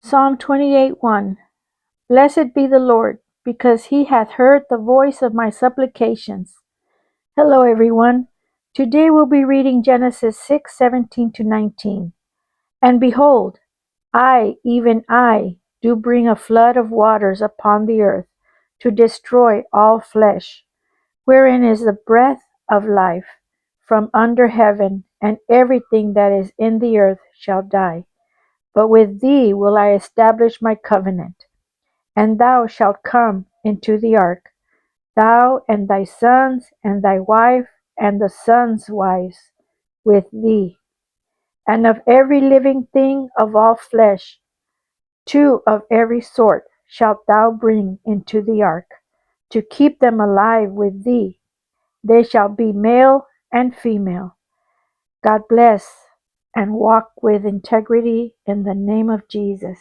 Psalm 28:1. Blessed be the Lord, because he hath heard the voice of my supplications. Hello, everyone. Today we'll be reading Genesis 6:17 to 19. And behold, I, even I, do bring a flood of waters upon the earth to destroy all flesh, wherein is the breath of life from under heaven, and everything that is in the earth shall die. But with thee will I establish my covenant, and thou shalt come into the ark, thou and thy sons and thy wife and the sons' wives with thee. And of every living thing of all flesh, two of every sort shalt thou bring into the ark, to keep them alive with thee. They shall be male and female. God bless and walk with integrity in the name of Jesus.